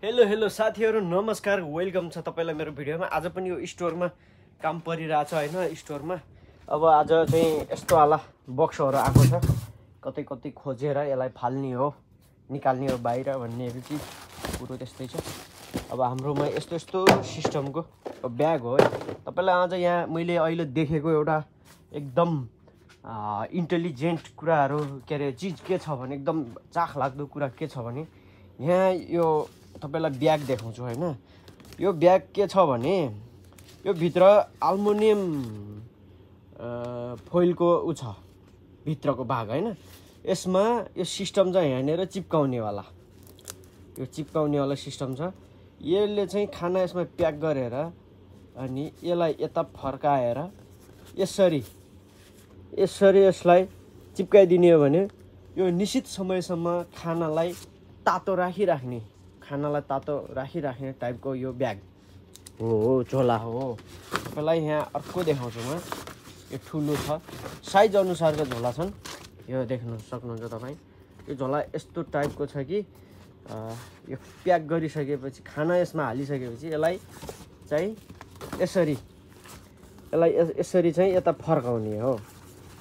Hello hello साथीहरु नमस्कार welcome छ तपाईलाई मेरो भिडियोमा। आज पनि यो स्टोरमा काम परिरहेछ हैन। स्टोरमा अब आज चाहिँ यस्तो वाला बक्सहरु आएको छ, कतै कतै खोजेर यसलाई फाल्ने हो, निकाल्ने हो बाहिर भन्ने चाहिँ पुरो त्यस्तै छ। अब हाम्रोमा यस्तो यस्तो सिस्टमको ब्याग हो है। तपाईलाई आज यहाँ मैले अहिले देखेको एउटा एकदम इन्टेलिजेन्ट कुराहरु के रे चीज के छ भने, एकदम चाख लाग्दो कुरा के छ भने, यहाँ यो तपाईलाई ब्याग देखाउँछु हैन। यो ब्याग के छ भने, यो भित्र एल्युमिनियम फोइलको उ छ, भित्रको भाग हैन। यसमा यो सिस्टम चाहिँ यहाँनेर चिप्काउने वाला, यो चिप्काउने वाला सिस्टम छ। यसले चाहिँ खाना यसमा प्याक गरेर अनि यसलाई यता फर्काएर यसरी यसलाई चिप्काइदिने हो भने यो निश्चित समयसम्म खानालाई तातो राखिराख्ने टाइपको यो ब्याग हो, झोला हो। तपाईलाई यहाँ अर्को देखाउँछु म। यो ठुलो छ, साइज अनुसारको झोला छन्। यो देख्न सक्नुहुन्छ तपाईँ। यो झोला यस्तो टाइपको छ कि यो प्याक गरिसकेपछि, खाना यसमा हालिसकेपछि यसलाई यसरी चाहिँ यता फर्काउने हो,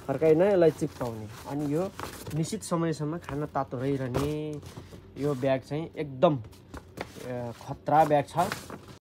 फर्काइन यसलाई चिप्काउने। अनि यो निश्चित समयसम्म खाना तातो रहिरहने यो ब्याग चाहिँ एकदम खतरा ब्याग छ।